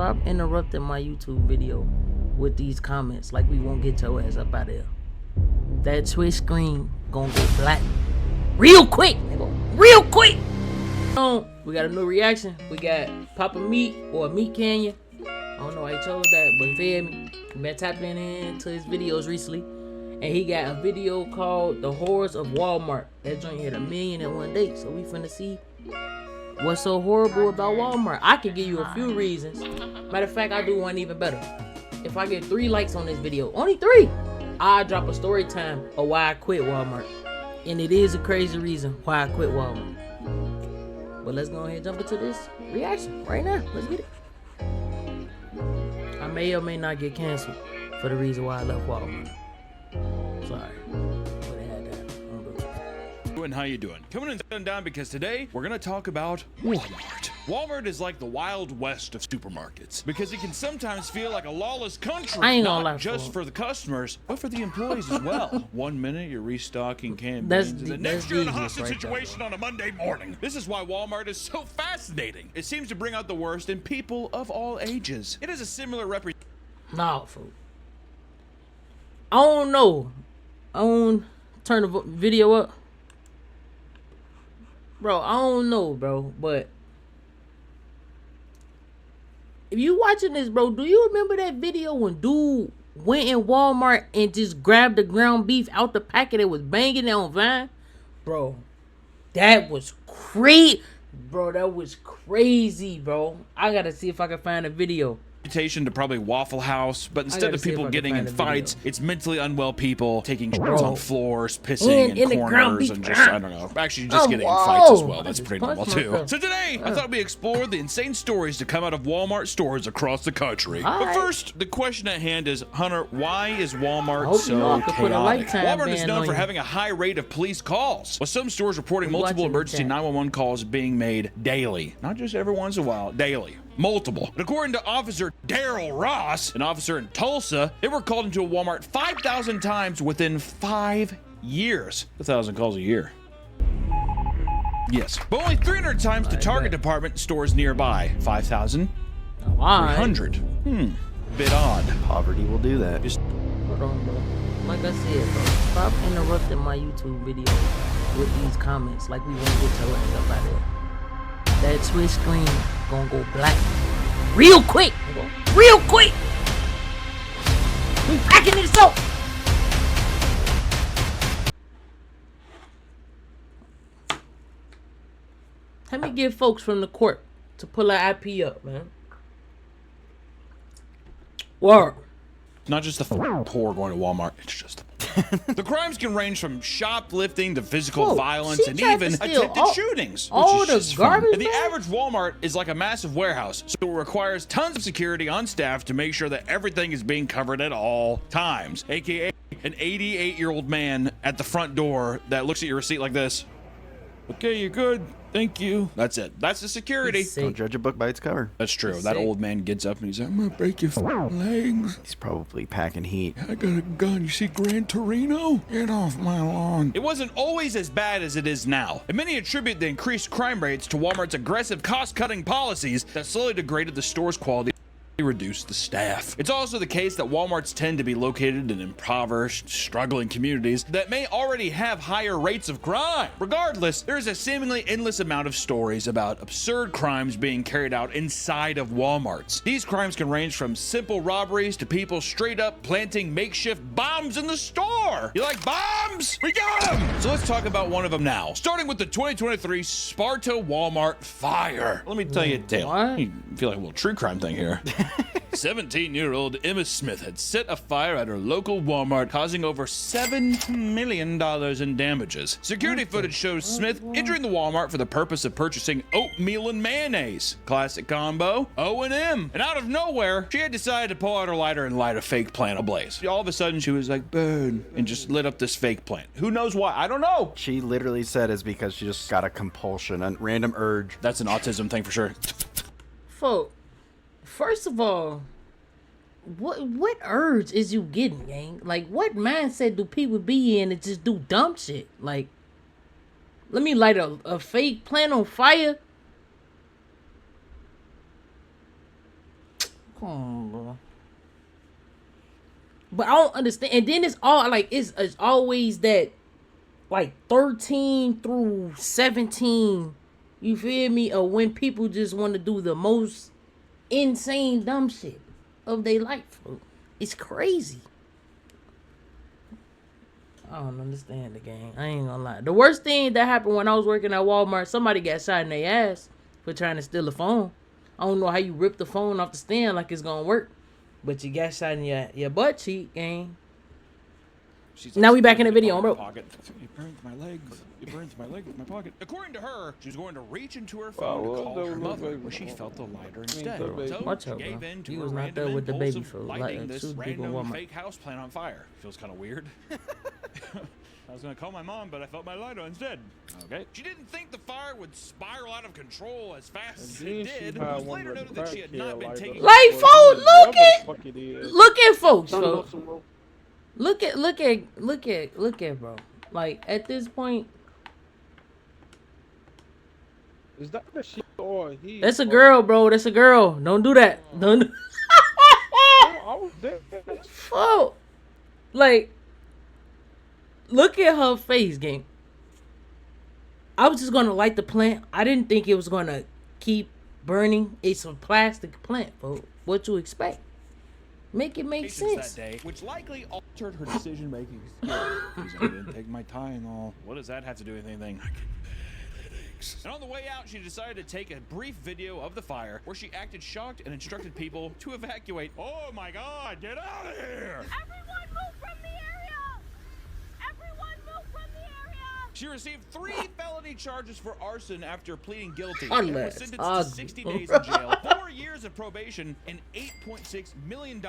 Stop interrupting my YouTube video with these comments like we won't get your ass up out of here. That Twitch screen gonna go black real quick, nigga. Real quick. We got a new reaction. We got papameat or meat canyon. I don't know why he chose that, but feel me. We been tapping into his videos recently, and he got a video called "The Horrors of Walmart." That joint hit 1 million in one day, so we finna see what's so horrible about Walmart. I can give you a few reasons. Matter of fact, I do one even better. If I get 3 likes on this video, only 3, I drop a story time of why I quit Walmart, and it is a crazy reason why I quit Walmart. But let's go ahead and jump into this reaction right now. Let's get it. I may or may not get canceled for the reason why I left Walmart. Sorry. But it had that. And how you doing? Coming and sitting down because today we're gonna talk about Walmart. Walmart is like the Wild West of supermarkets because it can sometimes feel like a lawless country, not just for the customers, but for the employees as well. 1 minute you're restocking canned beans, and the next you're in a hostage situation on a Monday morning. This is why Walmart is so fascinating. It seems to bring out the worst in people of all ages. It is a similar Nah, fool. I don't know. I don't turn the video up. Bro, I don't know, bro, but if you watching this, bro, do you remember that video when dude went in Walmart and just grabbed the ground beef out the packet and was banging it on Vine? Bro, that was crazy. Bro, that was crazy, bro. I gotta see if I can find a video. Reputation to probably Waffle House, but instead of people getting in fights, it's mentally unwell people taking shits on floors, pissing in corners, and just, I don't know, actually just getting in fights as well. That's pretty normal too. So today, I thought we explored the insane stories to come out of Walmart stores across the country. But first, the question at hand is, Hunter, why is Walmart so chaotic? Walmart is known for having a high rate of police calls, with some stores reporting multiple emergency 911 calls being made daily. Not just every once in a while, daily. Multiple. And according to Officer Daryl Ross, an officer in Tulsa, they were called into a Walmart 5,000 times within 5 years. 1,000 calls a year. Yes, but only 300 times to Target department stores nearby. 5,300. Bit odd. Poverty will do that. Just hold on, bro. Like I said, bro, stop interrupting my YouTube video with these comments like we won't get your ass up out of here. That Twitch screen gonna go black real quick, real quick. We packing this up. Let me get folks from the court to pull our IP up, man. Word. Not just the poor going to Walmart, it's just the crimes can range from shoplifting to physical violence and even attempted shootings. All the garbage. The average Walmart is like a massive warehouse, so it requires tons of security on staff to make sure that everything is being covered at all times. AKA an 88-year-old man at the front door that looks at your receipt like this. Okay, you're good. Thank you. That's it. That's the security. Don't judge a book by its cover. That's true. That old man gets up and he's like, I'm gonna break your legs. He's probably packing heat. I got a gun. You see Gran Torino? Get off my lawn. It wasn't always as bad as it is now, and many attribute the increased crime rates to Walmart's aggressive cost-cutting policies that slowly degraded the store's quality. Reduce the staff. It's also the case that Walmarts tend to be located in impoverished, struggling communities that may already have higher rates of crime. Regardless, there is a seemingly endless amount of stories about absurd crimes being carried out inside of Walmarts. These crimes can range from simple robberies to people straight up planting makeshift bombs in the store. You like bombs? We got them! So let's talk about one of them now, starting with the 2023 Sparta Walmart fire. Let me tell you a tale. I feel like a little true crime thing here. 17-year-old Emma Smith had set a fire at her local Walmart, causing over $7 million in damages. Security footage shows Smith entering the Walmart for the purpose of purchasing oatmeal and mayonnaise. Classic combo, O&M. And out of nowhere, she had decided to pull out her lighter and light a fake plant ablaze. All of a sudden, she was like, burn, and just lit up this fake plant. Who knows why? I don't know. She literally said it's because she just got a compulsion, a random urge. That's an autism thing for sure. Folk. First of all, what urge is you getting, gang? Like, what mindset do people be in to just do dumb shit? Like, let me light a fake plant on fire. Come on, bro. But I don't understand. And then it's all like it's always that like 13 through 17. You feel me? Or when people just want to do the most insane dumb shit of their life. It's crazy. I don't understand the game. I ain't gonna lie. The worst thing that happened when I was working at Walmart, somebody got shot in their ass for trying to steal a phone. I don't know how you rip the phone off the stand like it's gonna work. But you got shot in your butt cheek, gang. Now we back in the video, bro. Pocket. It burns my legs. It burns my leg with my pocket. According to her, she was going to reach into her phone to call her mother, where she felt the lighter instead. So Watch she out, gave bro. in to He her was not random there with the impulse baby of for lighting this shooting people in random Walmart. fake house plant on fire. Feels kind of weird. I was gonna call my mom, but I felt my lighter instead. Okay. She didn't think the fire would spiral out of control as fast as it did. It was later noted that she had not been taking. Like, folks, look at folks, folks. Look at, bro. Like, at this point, Is that the shit or he? that's a girl, bro. That's a girl. Don't do that. Don't. Do I was there. Fuck. Like, look at her face, gang. I was just gonna light the plant. I didn't think it was gonna keep burning. It's a plastic plant, bro. What you expect? Make it make sense. That day, which likely altered her decision-making skills. Because I didn't take my Tylenol. What does that have to do with anything? I get headaches. And on the way out, she decided to take a brief video of the fire where she acted shocked and instructed people to evacuate. Oh my God, get out of here! Everyone move from the area! Everyone move from the area! She received 3 felony charges for arson after pleading guilty Oh, and was sentenced to 60 days in jail, 4 years of probation, and $8.6 million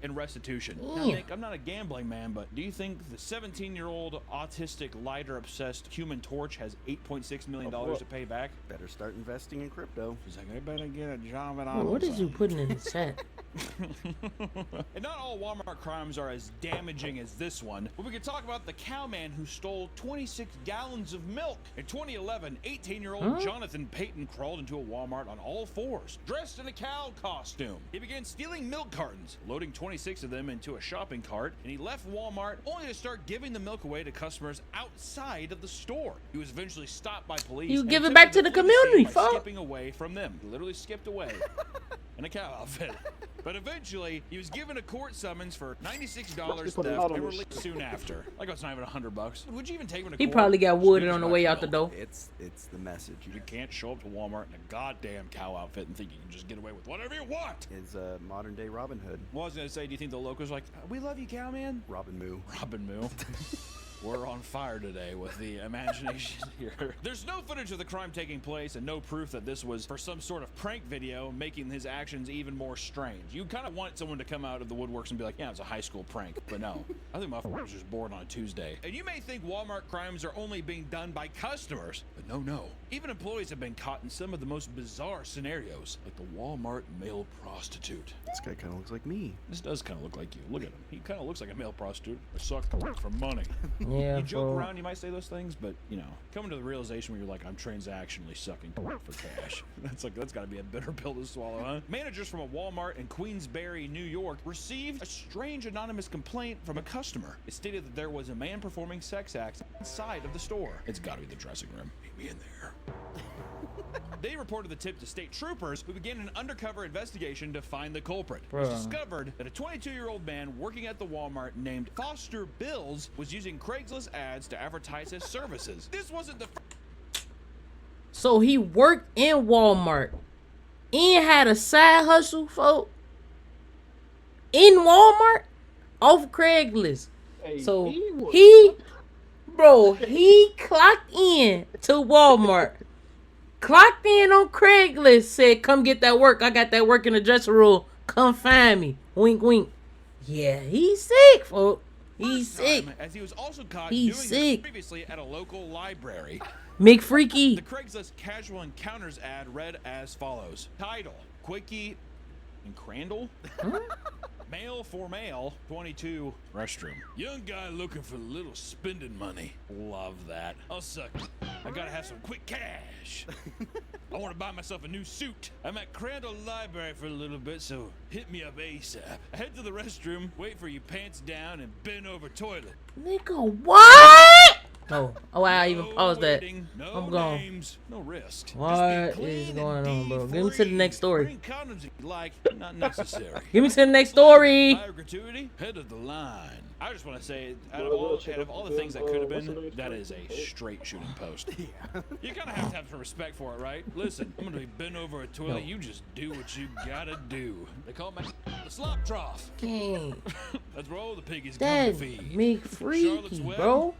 in restitution. Now, Nick, I'm not a gambling man, but do you think the 17-year-old autistic, lighter-obsessed Human Torch has $8.6 million to pay back? Better start investing in crypto. She's like, I better get a job at What is you putting in the chat? And not all Walmart crimes are as damaging as this one, but we could talk about the cowman who stole 26 gallons of milk. In 2011, 18-year-old Jonathan Payton crawled into a Walmart on all fours, dressed in a cow costume. He began stealing milk cartons, loading 26 of them into a shopping cart, and he left Walmart only to start giving the milk away to customers outside of the store. He was eventually stopped by police. You and give it took back to the the police scene community, by fuck. skipping away from them. He literally skipped away. In a cow outfit. But eventually, he was given a court summons for $96 theft and released soon after. Like, it's not even $100. Would you even take him to court? He probably got wooded on the way out the door. It's the message. You can't show up to Walmart in a goddamn cow outfit and think you can just get away with whatever you want. Is modern day Robin Hood. Well, I was gonna say, do you think the locals are like, we love you, cowman? Robin Moo. Robin Moo. We're on fire today with the imagination here. There's no footage of the crime taking place and no proof that this was for some sort of prank video, making his actions even more strange. You kind of want someone to come out of the woodworks and be like, yeah, it's a high school prank. But no, I think motherfuckers was just bored on a Tuesday. And you may think Walmart crimes are only being done by customers, but no. Even employees have been caught in some of the most bizarre scenarios, like the Walmart male prostitute. This guy kind of looks like me. This does kind of look like you. Look at him. He kind of looks like a male prostitute. I suck for money. Yeah, You joke bro. around, you might say those things, but you know, coming to the realization where you're like, I'm transactionally sucking for cash. That's got to be a bitter pill to swallow, huh? Managers from a Walmart in Queensbury, New York, received a strange anonymous complaint from a customer. It stated that there was a man performing sex acts inside of the store. It's got to be the dressing room. Meet me in there. They reported the tip to state troopers, who began an undercover investigation to find the culprit. It was discovered that a 22-year-old man working at the Walmart named Foster Bills was using Craigslist ads to advertise his services. This wasn't the So he worked in Walmart and had a side hustle, folk, in Walmart off Craigslist. Hey, So was- he clocked in to Walmart, clocked in on Craigslist, said, come get that work. I got that work in the dressing room. Come find me. Wink, wink. Yeah, he's sick, folks. He's sick. as he was also caught He's doing sick. this previously at a local library. McFreaky. The Craigslist casual encounters ad read as follows. Title, Quickie and Crandall? Male for male, 22, restroom. Young guy looking for a little spending money. Love that. I'll suck. I gotta have some quick cash. I want to buy myself a new suit. I'm at Crandall Library for a little bit, so hit me up ASAP. I head to the restroom, wait for you pants down, and bend over toilet. Nigga, what? Oh, I even paused that. No I'm gone. Names, no risk. What is going on, bro? Give me to the next story. Bring condoms if you like, not necessary. Give me to the next story. Higher gratuity, head of the line. I just want to say, out of all the things that could have been, that is a straight shooting post. Yeah. You kind of have some respect for it, right? Listen, I'm gonna be bent over a toilet. You just do what you gotta do. They call me the slop trough. Dang. That's where all the piggies come That to feed. me freaky, bro.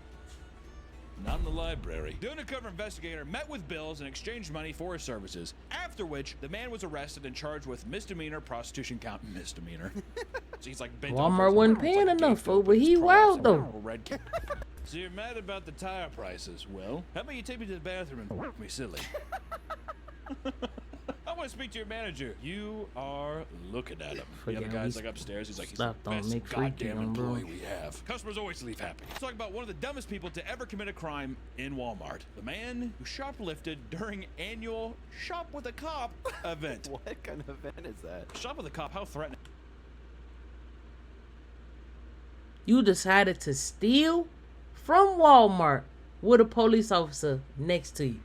Not in the library. The undercover investigator met with Bills and exchanged money for his services, after which the man was arrested and charged with misdemeanor prostitution count misdemeanor. So he's like bent Walmart over, wasn't paying enough for, but he wild though. So you're mad about the tire prices? Well, how about you take me to the bathroom and me silly? I want to speak to your manager. You are looking at him. The other guy's like upstairs. He's like, he's the best goddamn employee we have. Customers always leave happy. Let's talk about one of the dumbest people to ever commit a crime in Walmart. The man who shoplifted during annual Shop with a Cop event. What kind of event is that? Shop with a Cop, how threatening. You decided to steal from Walmart with a police officer next to you.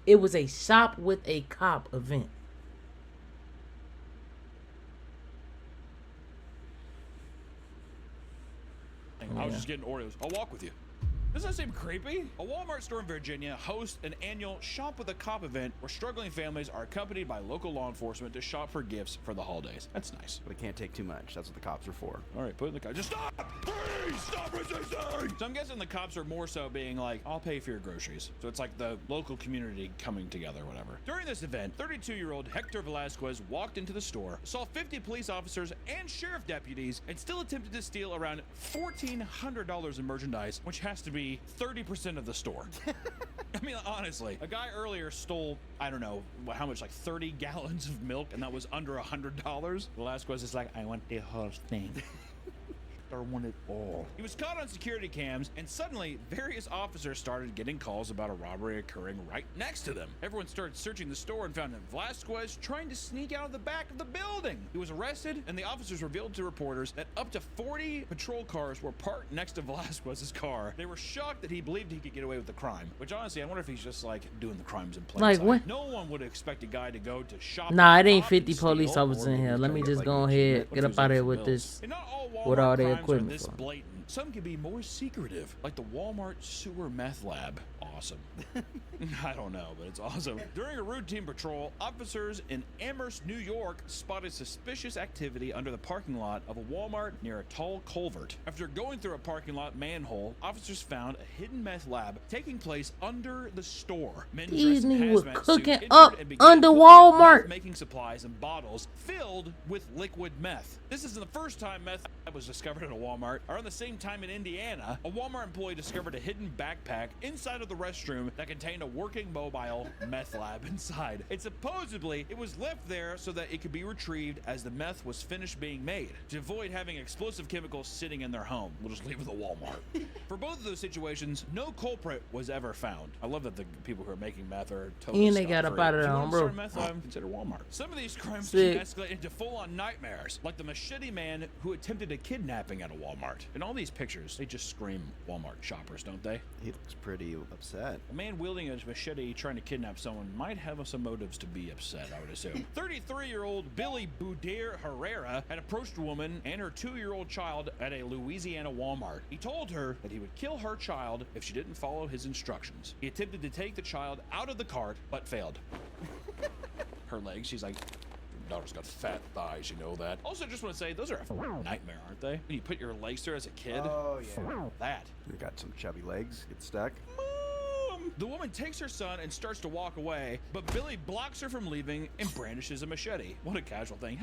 It was a Shop with a Cop event. I was just getting Oreos. I'll walk with you. Doesn't that seem creepy? A Walmart store in Virginia hosts an annual Shop with a Cop event where struggling families are accompanied by local law enforcement to shop for gifts for the holidays. That's nice. But it can't take too much. That's what the cops are for. All right, put it in the car. Just stop! Please stop resisting! So I'm guessing the cops are more so being like, I'll pay for your groceries. So it's like the local community coming together, whatever. During this event, 32-year-old Hector Velasquez walked into the store, saw 50 police officers and sheriff deputies, and still attempted to steal around $1,400 in merchandise, which has to be 30% of the store. I mean, honestly, a guy earlier stole, I don't know, how much, like 30 gallons of milk, and that was under $100. Velasquez is like, I want the whole thing. I want it all. He was caught on security cams, and suddenly various officers started getting calls about a robbery occurring right next to them. Everyone started searching the store and found Velasquez trying to sneak out of the back of the building. He was arrested, and the officers revealed to reporters that up to 40 patrol cars were parked next to Velasquez's car. They were shocked that he believed he could get away with the crime, which honestly, I wonder if he's just like doing the crimes in plain sight. What? No one would expect a guy to go to shop. Nah, it ain't 50 police officers in here. Let me just go ahead, get up out of here with this, with all the equipment. This blatant. Some can be more secretive, like the Walmart sewer meth lab. Awesome. I don't know, but it's awesome. During a routine patrol, officers in Amherst, New York spotted suspicious activity under the parking lot of a Walmart near a tall culvert. After going through a parking lot manhole, officers found a hidden meth lab taking place under the store. Men These dressed in niggas were hazmat cooking suits up entered and began under pulling Walmart. making supplies and bottles filled with liquid meth. This isn't the first time meth was discovered at a Walmart. Around the same time in Indiana, a Walmart employee discovered a hidden backpack inside of the restroom that contained a working mobile meth lab inside. It supposedly was left there so that it could be retrieved as the meth was finished being made, to avoid having explosive chemicals sitting in their home. We'll just leave it at the Walmart. For both of those situations, no culprit was ever found. I love that the people who are making meth are totally And they got up out of there, bro. Meth lab, consider Walmart. Some of these crimes Sick. can escalate into full-on nightmares, like the machete man who attempted a kidnapping at a Walmart. In all these pictures, they just scream Walmart shoppers, don't they? He looks pretty upset. A man wielding a machete trying to kidnap someone might have some motives to be upset, I would assume. 33-year-old Billy Boudier Herrera had approached a woman and her 2-year-old child at a Louisiana Walmart. He told her that he would kill her child if she didn't follow his instructions. He attempted to take the child out of the cart, but failed. Her legs, she's like, daughter's got fat thighs, you know that. Also, just want to say, those are a nightmare, aren't they? When you put your legs through as a kid. Oh, yeah. That. You got some chubby legs. Get stuck. Mom! The woman takes her son and starts to walk away, but Billy blocks her from leaving and brandishes a machete. What a casual thing.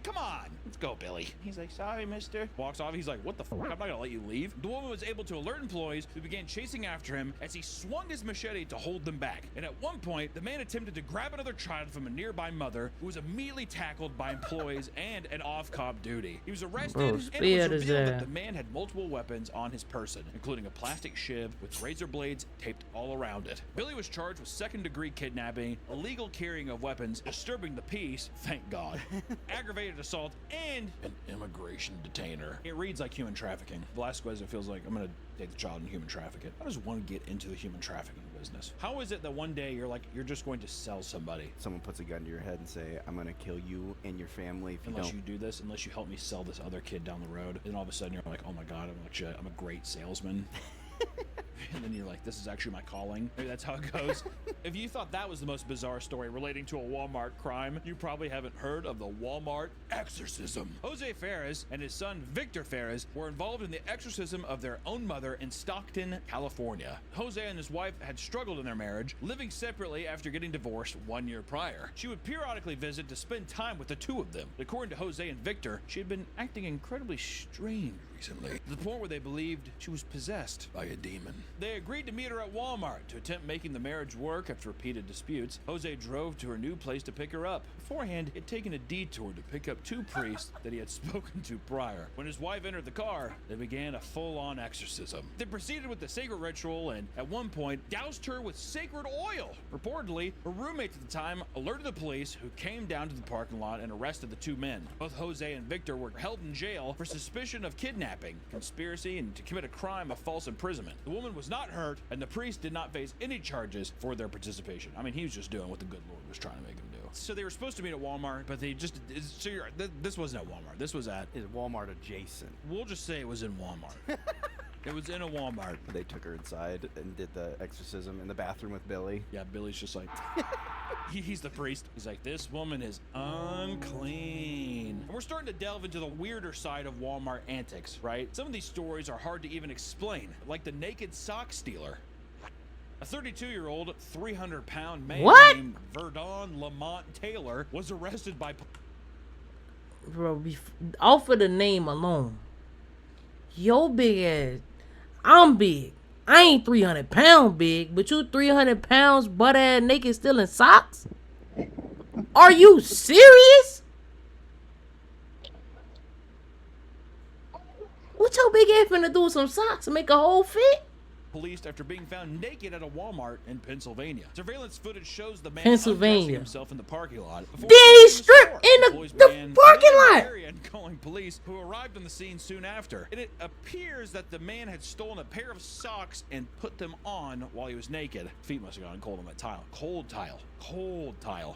Come on, let's go, Billy. He's like, sorry, mister. Walks off. He's like, what the fuck? I'm not gonna let you leave. The woman was able to alert employees who began chasing after him as he swung his machete to hold them back. And at one point, the man attempted to grab another child from a nearby mother, who was immediately tackled by employees and an off-cop duty. He was arrested, and it was revealed that the man had multiple weapons on his person, including a plastic shiv with razor blades taped all around it. Billy was charged with second-degree kidnapping, illegal carrying of weapons, disturbing the peace, thank God, aggravated assault, and an immigration detainer. It reads like human trafficking. Velasquez, it feels like I'm gonna take the child and human traffic it. How does one get into the human trafficking business? How is it that one day you're just going to sell somebody? Someone puts a gun to your head and say, I'm gonna kill you and your family if unless you do this, unless you help me sell this other kid down the road. And all of a sudden you're like, oh my God, I'm a great salesman. And then you're like, this is actually my calling. Maybe that's how it goes. If you thought that was the most bizarre story relating to a Walmart crime, you probably haven't heard of the Walmart exorcism. Jose Ferez and his son Victor Ferez were involved in the exorcism of their own mother in Stockton, California. Jose and his wife had struggled in their marriage, living separately after getting divorced 1 year prior. She would periodically visit to spend time with the two of them. According to Jose and Victor, she had been acting incredibly strange recently, to the point where they believed she was possessed by a demon. They agreed to meet her at Walmart to attempt making the marriage work. After repeated disputes, Jose drove to her new place to pick her up. Beforehand, he had taken a detour to pick up two priests that he had spoken to prior. When his wife entered the car, they began a full-on exorcism. They proceeded with the sacred ritual and, at one point, doused her with sacred oil. Reportedly, her roommate at the time alerted the police, who came down to the parking lot and arrested the two men. Both Jose and Victor were held in jail for suspicion of kidnapping, conspiracy, and to commit a crime of false imprisonment. The woman was not hurt, and the priest did not face any charges for their participation. I mean, he was just doing what the good Lord was trying to make him do. So they were supposed to meet at Walmart, but they just, this wasn't at Walmart. This was at... Is Walmart adjacent? We'll just say it was in Walmart. It was in a Walmart. They took her inside and did the exorcism in the bathroom with Billy. Yeah, Billy's just like... He's the priest. He's like, this woman is unclean. And we're starting to delve into the weirder side of Walmart antics, right? Some of these stories are hard to even explain, like the naked sock stealer. A 32-year-old, 300-pound man named Verdon Lamont Taylor was arrested by... Bro, off of the name alone, yo big ass, I'm big. I ain't 300 pound big, but you 300 pounds butt ass naked stealing socks? Are you serious? What your big ass finna do with some socks to make a whole fit? Police after being found naked at a Walmart in Pennsylvania. Surveillance footage shows the man Pennsylvania himself in the parking lot. Then he stripped in the parking lot. And calling police, who arrived on the scene soon after. And it appears that the man had stolen a pair of socks and put them on while he was naked. Feet must have gone cold on that tile. Cold tile.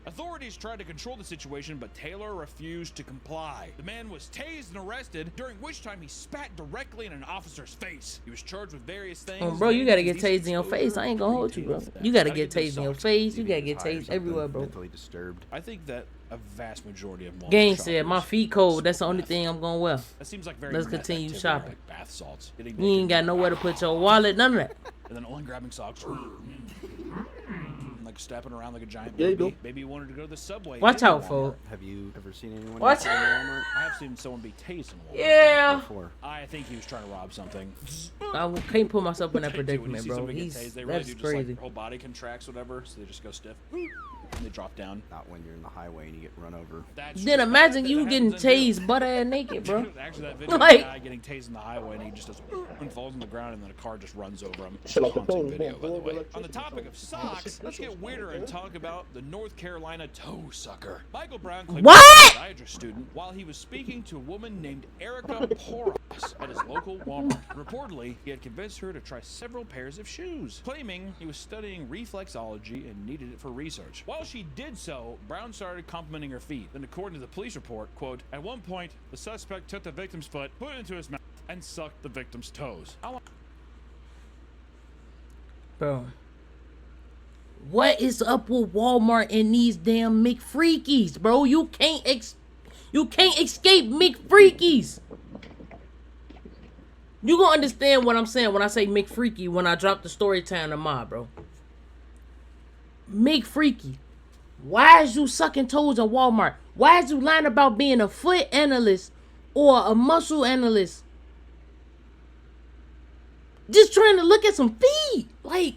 Authorities tried to control the situation, but Taylor refused to comply. The man was tased and arrested, during which time he spat directly in an officer's face. He was charged with various things. Bro, you gotta get tased in your face. I ain't gonna hold you, bro. You gotta get tased in your face. You gotta get tased everywhere, bro. Mentally disturbed. I think that a vast majority of Gang said, my feet cold. That's the only thing I'm gonna wear. That seems like very Let's continue shopping. like bath salts. You ain't got nowhere to put your wallet, none of that. And then only grabbing socks. Like stepping around like a giant baby. Maybe you wanted to go to the subway. Watch out, folks. Have you ever seen anyone Watch in Walmart? I have seen someone be tased in Walmart. Yeah. Before. I think he was trying to rob something. I can't put myself in that When you predicament, see bro. somebody get tased, they really That's do just crazy. like their whole body contracts, whatever, so they just go stiff. And they drop down. Not when you're in the highway and you get run over. That's Then true. imagine That you getting happens in tased butt ass naked, bro. Actually, that video Like- of the guy getting tased in the highway and he just does and falls on the ground and then a car just runs over him. It's a haunting video, by the way. On the topic of socks, let's get weirder and talk about the North Carolina toe sucker. Michael Brown claimed What? he was a podiatrist student while he was speaking to a woman named Erica Poros at his local Walmart. Reportedly, he had convinced her to try several pairs of shoes, claiming he was studying reflexology and needed it for research. While she did so, Brown started complimenting her feet. Then, according to the police report, quote, at one point, the suspect took the victim's foot, put it into his mouth, and sucked the victim's toes. How long? Bro. What is up with Walmart and these damn McFreakies, bro? You can't escape McFreakies. You gonna understand what I'm saying when I say McFreaky when I drop the story time to Ma, bro. McFreaky, why is you sucking toes in Walmart? Why is you lying about being a foot analyst or a muscle analyst? Just trying to look at some feet. Like,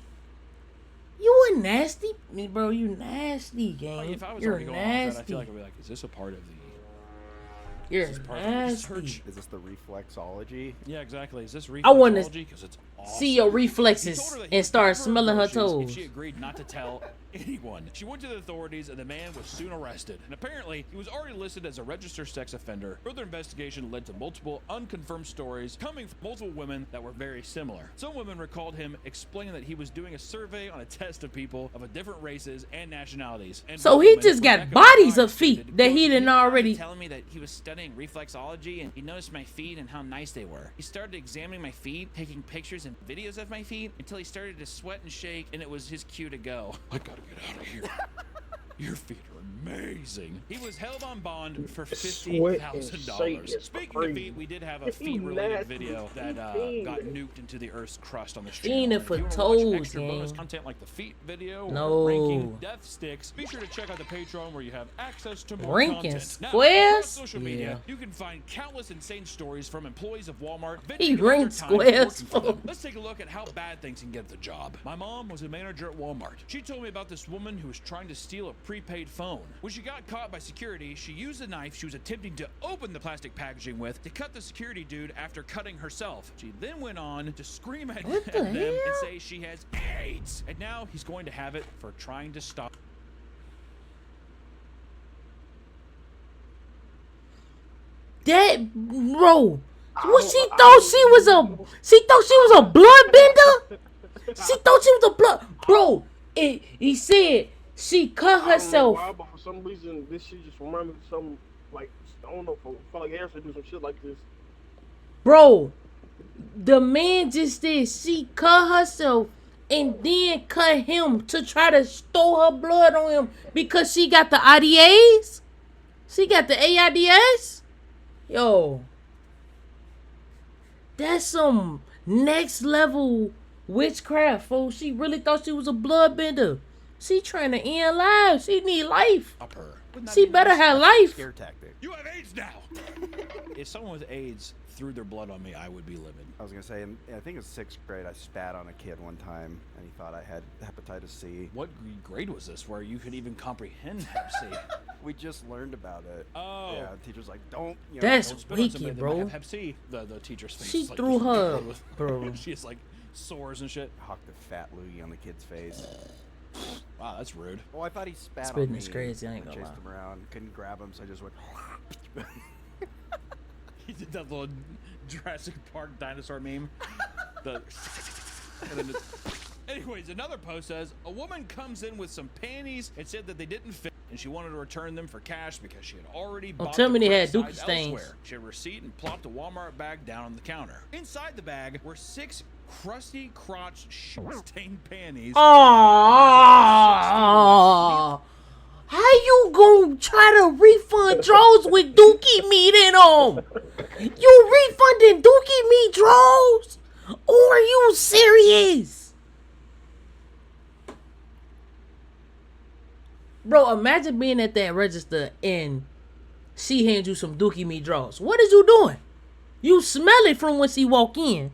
you a nasty, bro. You nasty, gang. Like, if I was You're already going nasty. off that, I feel like I'd be like, is this a part of the... You're Is this part of the nasty. research? Is this the reflexology? Yeah, exactly. Is this I wanna reflexology? Because it's awesome. See your He told reflexes her that he and would start give smelling her groceries toes. If she agreed not to tell anyone. She went to the authorities and the man was soon arrested. And apparently, he was already listed as a registered sex offender. Further investigation led to multiple unconfirmed stories coming from multiple women that were very similar. Some women recalled him explaining that he was doing a survey on a test of people of different races and nationalities. And So one he woman, just got Rebecca bodies Ryan, of feet stated, that quote, he didn't already. telling me that he was studying reflexology and he noticed my feet and how nice they were. He started examining my feet, taking pictures and videos of my feet until he started to sweat and shake, and it was his cue to go. I gotta get out of here. Your feet are amazing. He was held on bond for $50,000. Speaking of feet, we did have a feet-related video that got nuked into the Earth's crust on the street. Fiending for If you wanna toes, watch extra bonus gang. content like the feet video No. or ranking death sticks, be sure to check out the Patreon where you have access to more Ranking content. Now, squares? across social media, you can find countless insane stories from employees of Walmart. He venting about ranked their time squares, working for them. folks. Let's take a look at how bad things can get at the job. My mom was a manager at Walmart. She told me about this woman who was trying to steal a prepaid phone. When she got caught by security, she used the knife she was attempting to open the plastic packaging with to cut the security dude after cutting herself. She then went on to scream at What the them and hell? say she has AIDS. And now he's going to have it for trying to stop. That bro. What she thought she was a bloodbender? She thought she was a blood bro. He said she cut herself. I don't know why, but for some reason, this shit just reminded me of something like, I don't know, felt like Harrison do some shit like this. Bro, the man just did. She cut herself and then cut him to try to store her blood on him because she got the IDAs. She got the AIDS. Yo, that's some next level witchcraft, folks. She really thought she was a bloodbender. She trying to end lives. She need life. Her. She better have life. Scare tactic. You have AIDS now. If someone with AIDS threw their blood on me, I would be livid. I was gonna say, I think in 6th grade, I spat on a kid one time, and he thought I had hepatitis C. What grade was this where you could even comprehend Hep C? We just learned about it. Oh. Yeah, the teacher's like, don't. You know, That's Don't spit on somebody wicked, that might bro. have Hep C. The teacher's face. She is like, threw her, with- bro. She has like sores and shit. Hocked a fat loogie on the kid's face. Wow, that's rude. Well, I thought he spat on Spitting me. is crazy, I ain't I gonna chased lie. him around, couldn't grab him, so I just went. He did that little Jurassic Park dinosaur meme. And then anyways, another post says a woman comes in with some panties and said that they didn't fit, and she wanted to return them for cash because she had already bought tell the me they had correct dookie size stains. elsewhere. She had a receipt and plopped a Walmart bag down on the counter. Inside the bag were 6 crusty crotch stained panties. Oh, how you gonna try to refund draws with dookie meat in them? You refunding dookie meat draws? Or are you serious? Bro, imagine being at that register and she hands you some dookie meat draws. What is you doing? You smell it from when she walk in.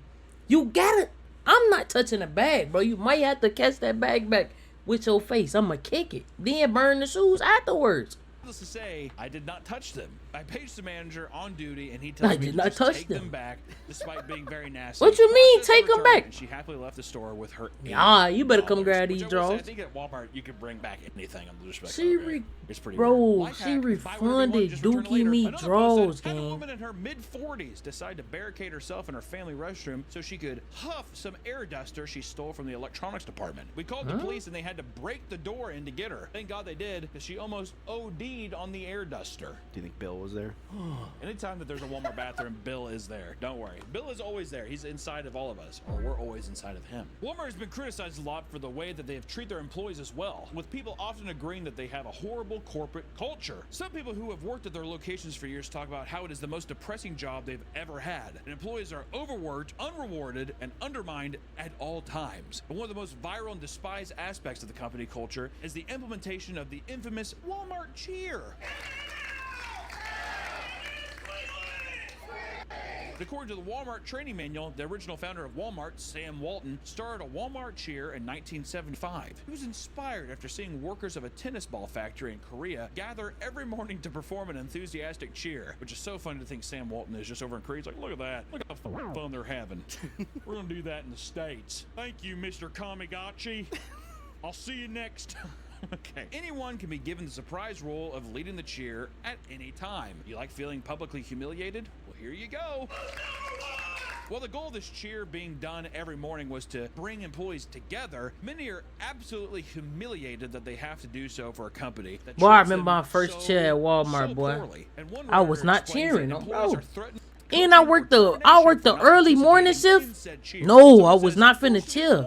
You gotta. I'm not touching the bag, bro. You might have to catch that bag back with your face. I'ma kick it. Then burn the shoes afterwards. Needless to say, I did not touch them. I paged the manager on duty, and he told I me did to not just touch take them. them back, despite being very nasty. What you mean, Process take them return, back? And she happily left the store with her. Nah, you better come $8, grab which these I will say, I drawers. think at Walmart you can bring back anything on the respect. She It's pretty bro, weird. Life she hack, buy whatever you want, refunded just return it dookie later. meat Another post draws, said, had a gang. woman in her mid-40s decide to barricade herself in her family restroom so she could huff some air duster she stole from the electronics department. We called the police and they had to break the door in to get her. Thank God they did, because she almost OD'd peed on the air duster. Do you think Bill was there? Anytime that there's a Walmart bathroom, Bill is there. Don't worry. Bill is always there. He's inside of all of us, or we're always inside of him. Walmart has been criticized a lot for the way that they have treated their employees as well, with people often agreeing that they have a horrible corporate culture. Some people who have worked at their locations for years talk about how it is the most depressing job they've ever had, and employees are overworked, unrewarded, and undermined at all times. But one of the most viral and despised aspects of the company culture is the implementation of the infamous Walmart cheer. According to the Walmart training manual, the original founder of Walmart, Sam Walton, started a Walmart cheer in 1975. He was inspired after seeing workers of a tennis ball factory in Korea gather every morning to perform an enthusiastic cheer, which is so funny to think Sam Walton is just over in Korea. He's like, look at that. Look at how fun they're having. We're going to do that in the States. Thank you, Mr. Kamigachi. I'll see you next time. Okay. Anyone can be given the surprise role of leading the cheer at any time. You like feeling publicly humiliated? Well, here you go. While the goal of this cheer being done every morning was to bring employees together, many are absolutely humiliated that they have to do so for a company that Boy, I treats remember them my first cheer at Walmart, boy. poorly. And one I was writer not explains cheering, that no, employees bro. are threatened- And I worked the early morning shift. No, I was not finna cheer.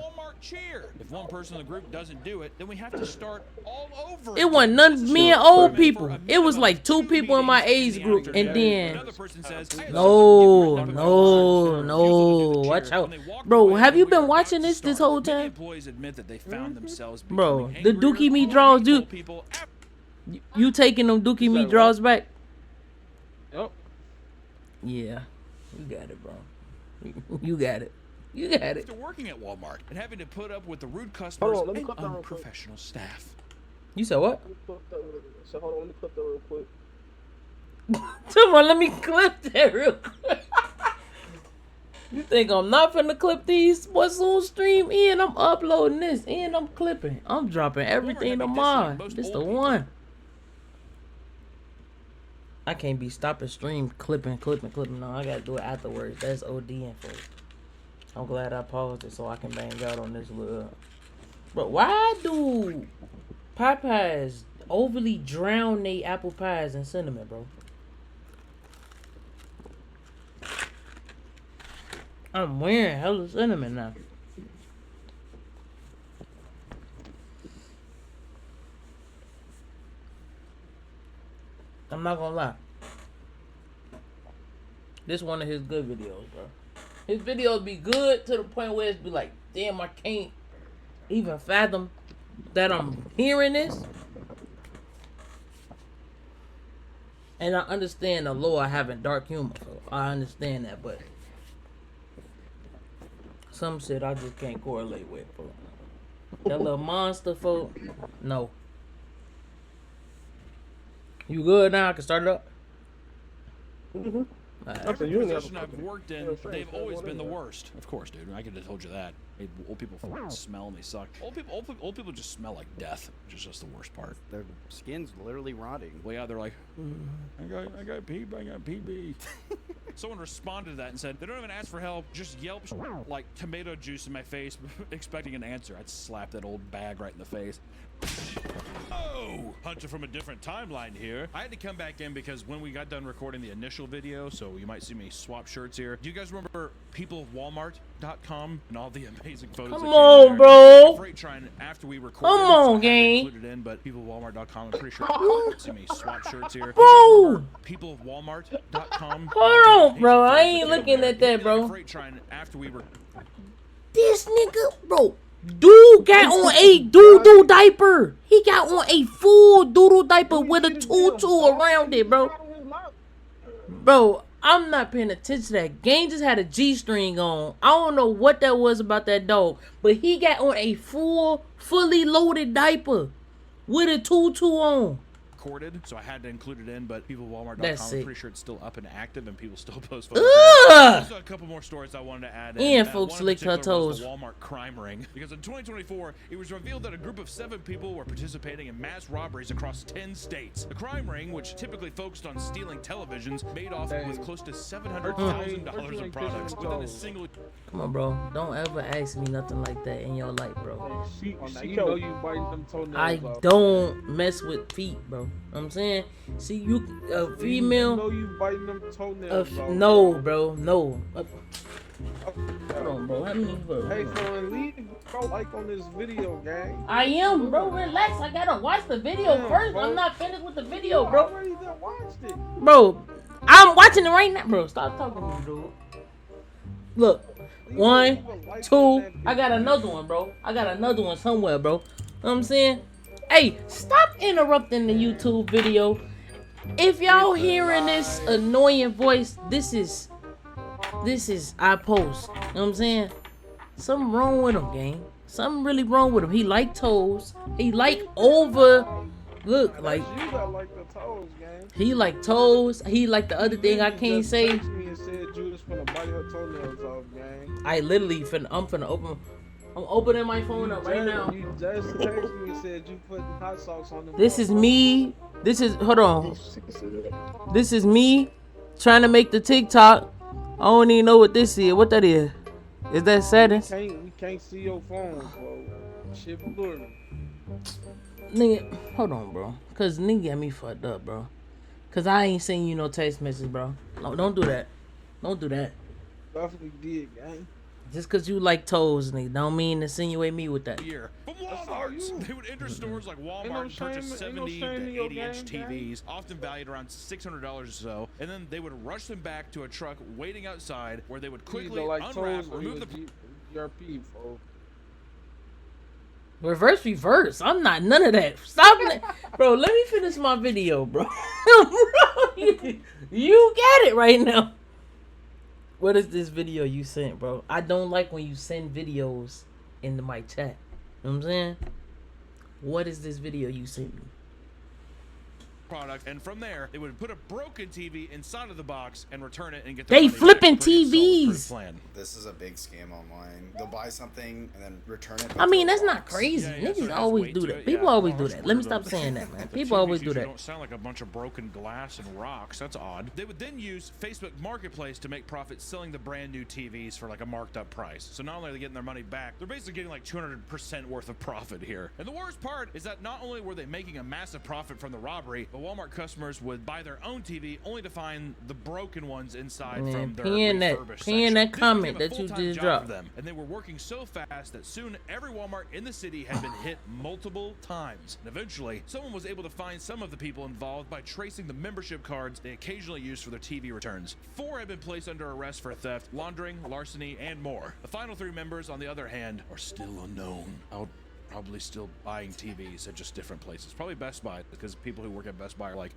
If one person in the group doesn't do it, then we have to start all over. It wasn't none of me and old people. It was like 2 people in my age group, and then Another person says, no. Watch out, bro. Have you been watching this whole Many time, employees admit that they found themselves bro? becoming The angrier Dookie Me or draws, hateful dude. people You taking them Dookie Me draws back? Yep. Yeah, you got it, bro. You got it. You got it. after working at Walmart and having to put up with the rude customers Hold on, let me and clip that real quick. unprofessional staff. You said what? Let me clip that real- So hold on, let me clip that real quick. Come on, let me clip that real quick. You think I'm not finna clip these? What's on stream? And I'm uploading this, and I'm clipping. I'm dropping everything to mine. This the one. I can't be stopping stream clipping. No, I gotta do it afterwards. That's ODing, folks. I'm glad I paused it so I can bang out on this little. But why do Popeyes overly drown they apple pies in cinnamon, bro? I'm wearing hella cinnamon now. I'm not gonna lie. This one of his good videos, bro. His videos be good to the point where it's be like, damn, I can't even fathom that I'm hearing this. And I understand the lore of having dark humor. So I understand that, but some shit I just can't correlate with, bro. That little monster, folk. No. You good now? I can start it up? Mm-hmm. Every you ain't position never- I've worked in, they've always been the worst. Of course, dude. I could have told you that. Old people fucking smell and they suck. Old people just smell like death, which is just the worst part. Their skin's literally rotting. Well, yeah, they're like, I got PB. Someone responded to that and said, they don't even ask for help, just yelp like tomato juice in my face, expecting an answer. I'd slap that old bag right in the face. Oh, Hunter from a different timeline here. I had to come back in because when we got done recording the initial video, so you might see me swap shirts here. Do you guys remember peopleofwalmart.com and all the amazing photos? Come that came on, there? bro. Afraid trying after we recorded. Come so I on, had to gang. include it in, but peopleofwalmart.com. I'm pretty sure. See me swap shirts here. Bro. Peopleofwalmart.com. Hold on, bro. I ain't looking at that, bro. Afraid trying after we were. This nigga, bro. Dude got on a doo-doo diaper. He got on a full doodle diaper with a tutu around it, bro. Bro, I'm not paying attention to that. Gang just had a G-string on. I don't know what that was about that dog, but he got on a fully loaded diaper with a tutu on. Recorded, so I had to include it in, but peopleofwalmart.com, That's I'm sick. pretty sure it's still up and active and people still post photos. There's a couple more stories I wanted to add in. And folks one in licked her particular was toes. the Walmart crime ring, because in 2024 it was revealed that a group of 7 people were participating in mass robberies across 10 states. The crime ring, which typically focused on stealing televisions, made off with close to $700,000 of products within a single. Come on, bro. Don't ever ask me nothing like that in your life, bro. She You know you biting them toenails I off. don't mess with feet, bro. know what I'm saying? See, you a You female. know you biting them toenails off. No, bro, no. Hold on, bro. How many? Hey, son, leave bro like on this video, gang. I am, bro. Relax. I gotta watch the video Damn, first. bro. I'm not finished with the You video, bro. already done watched it. Bro, I'm watching it right now, bro. Stop talking to me, dude. Look, Leave 1, a like 2. on that I got video. another one, bro. I got another one somewhere, bro. Know what I'm saying? Hey, stop interrupting the YouTube video. If y'all hearing this annoying voice, this is I post. You know what I'm saying? Something wrong with him, gang. Something really wrong with him. He like toes. He like over. Look, like That's you that like the toes, gang. he like toes. He like the other thing I can't Just say. texted me and said Judas finna bite her toenails off, gang. I literally I'm finna open. I'm opening my phone up right now. You just texted me and said you putting hot sauce on them. This is me. This is hold on. This is me trying to make the TikTok. I don't even know what this is. What that is? Is that settings? We can't see your phone, bro. Shit blurry. Nigga, hold on, bro. Cause nigga got me fucked up, bro. Cause I ain't seen you no text message, bro. No, don't do that. Don't do that. Definitely did, gang. Just cause you like toes, nigga, don't mean to insinuate me with that. Year. From That's all Walmart's. you. They would enter stores like Walmart no and purchase shame- ain't no 70 shame in to your 80 inch game, TVs, often valued around $600 or so, and then they would rush them back to a truck waiting outside where they would quickly Either like unwrap, toes or remove your the GRP, folks. Reverse. I'm not none of that. Stop it. Bro, let me finish my video, bro. You got it right now. What is this video you sent, bro? I don't like when you send videos into my chat. You know what I'm saying? What is this video you sent me? product, and from there they would put a broken TV inside of the box and return it and get They money back. flipping Pretty solid TVs. plan. This is a big scam online. They'll buy something and then return it. I mean, back to that's a not box. crazy. Yeah, so it Niggas has always weight do to that. it. People Yeah, always oh, do that's that. Let me weird. stop saying that, man. The People TVs always do usually that. don't sound like a bunch of broken glass and rocks. That's odd. They would then use Facebook Marketplace to make profits selling the brand new TVs for like a marked up price. So not only are they getting their money back, they're basically getting like 200% worth of profit here. And the worst part is that not only were they making a massive profit from the robbery, but Walmart customers would buy their own TV only to find the broken ones inside Man, from their pin that- refurbished pin section. that This comment became a that you full-time just job dropped. for them, and they were working so fast that soon every Walmart in the city had been hit multiple times. And eventually, someone was able to find some of the people involved by tracing the membership cards they occasionally used for their TV returns. 4 had been placed under arrest for theft, laundering, larceny, and more. The final 3 members, on the other hand, are still unknown. Out probably still buying TVs at just different places. Probably Best Buy, because people who work at Best Buy are like,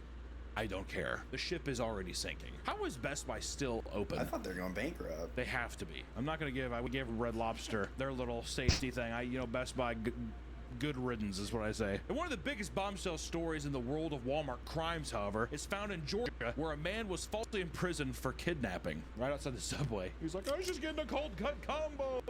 I don't care. The ship is already sinking. How is Best Buy still open? I thought they were going bankrupt. They have to be. I'm not gonna give. I would give Red Lobster their little safety thing. Best Buy. Good riddance is what I say. And one of the biggest bombshell stories in the world of Walmart crimes, however, is found in Georgia, where a man was falsely imprisoned for kidnapping right outside the subway. He was like, I was just getting a cold cut combo.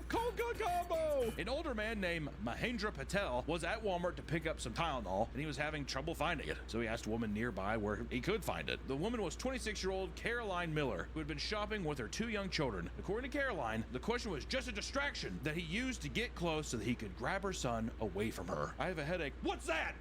Cold cut combo. An older man named Mahendra Patel was at Walmart to pick up some Tylenol, and he was having trouble finding it. So he asked a woman nearby where he could find it. The woman was 26-year-old Caroline Miller, who had been shopping with her 2 young children. According to Caroline, the question was just a distraction that he used to get close so that he could grab her son away from her. I have a headache. What's that?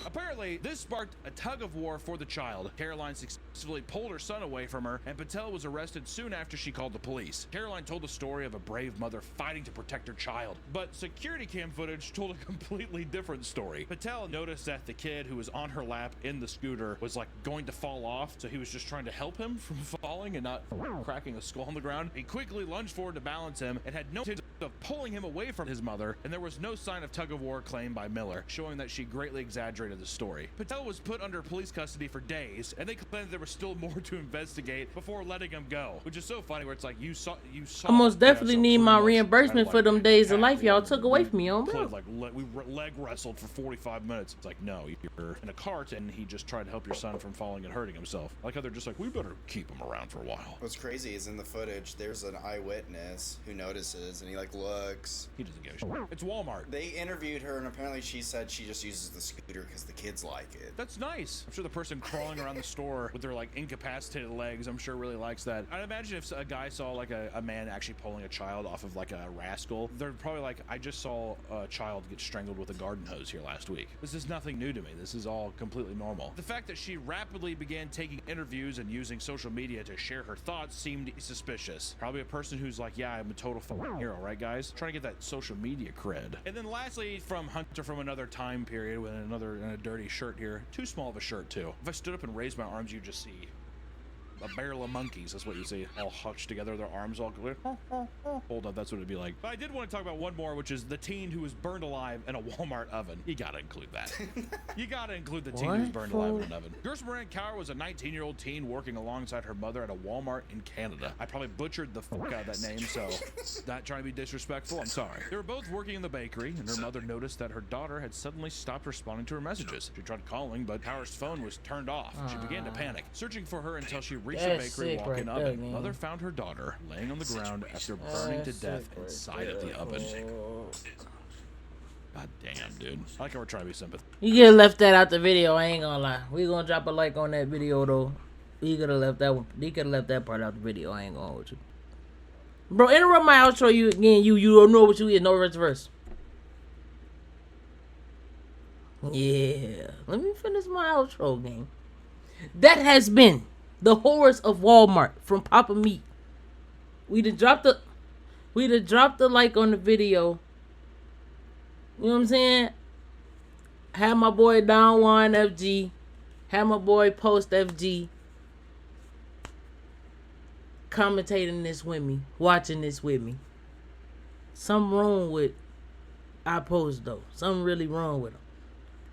Apparently, this sparked a tug of war for the child. Caroline successfully pulled her son away from her, and Patel was arrested soon after she called the police. Caroline told the story of a brave mother fighting to protect her child, but security cam footage told a completely different story. Patel noticed that the kid who was on her lap in the scooter was like going to fall off, so he was just trying to help him from falling and not cracking a skull on the ground. He quickly lunged forward to balance him and had no intention of pulling him away from his mother, and there was no sign of tug of war claimed by Miller, showing that she greatly exaggerated the story. Patel was put under police custody for days, and they claimed there was still more to investigate before letting him go, which is so funny where it's like you saw I most definitely so need pretty my much reimbursement kind for of them like days of attacked life y'all him. took away from me, on Played bro. like we leg wrestled for 45 minutes. It's like, no, you're in a cart and he just tried to help your son from falling and hurting himself. I like how they're just like, we better keep him around for a while. What's crazy is in the footage, there's an eyewitness who notices, and he like looks. He doesn't give a shit. It's Walmart. They interviewed her, and apparently she said she just uses the scooter because the kids like it. That's nice. I'm sure the person crawling around the store with their like incapacitated legs, I'm sure really likes that. I'd imagine if a guy saw like a man actually pulling a child off of like a rascal, they're probably like, I just saw a child get strangled with a garden hose here last week. This is nothing new to me. This is all completely normal. The fact that she rapidly began taking interviews and using social media to share her thoughts seemed suspicious. Probably a person who's like, yeah, I'm a total fucking hero, right guys? Trying to get that social media cred. And then lastly, from Hunter from another time period with in a dirty shirt here. Too small of a shirt too. If I stood up and raised my arms, you'd just see a barrel of monkeys. That's what you see, all hunched together, their arms all clear. Hold up, that's what it'd be like. But I did want to talk about one more, which is the teen who was burned alive in a Walmart oven. You gotta include that. You gotta include the teen who was burned alive in an oven. Gerst Moran Cower was a 19-year-old teen working alongside her mother at a Walmart in Canada. I probably butchered the fuck out of that name, so not trying to be disrespectful, I'm sorry. They were both working in the bakery, and her mother noticed that her daughter had suddenly stopped responding to her messages. She tried calling, but Cower's phone was turned off. She began to panic, searching for her until she reached the bakery walk-in oven. Mother found her daughter laying on the ground after burning to death inside of the oven. God damn, dude. I like how we're trying to be sympathetic. You could have left that out the video, I ain't gonna lie. We gonna drop a like on that video though. You could have left that one. You could have left that part out the video, I ain't going with you. Bro, interrupt my outro you again. You don't know what you get, no reverse. Yeah. Let me finish my outro game. That has been the horrors of Walmart from papameat. We done dropped the like on the video. You know what I'm saying? Have my boy DaveeFG. Have my boy PostFG. Commentating this with me. Watching this with me. Something wrong with I post though. Something really wrong with them.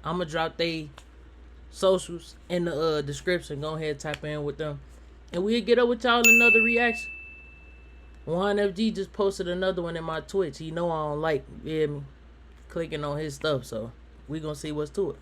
I'm gonna drop they socials in the description. Go ahead, type in with them, and we'll get up with y'all in another reaction. FG just posted another one in my Twitch. He know I don't like, you hear me, clicking on his stuff, so we gonna see what's to it.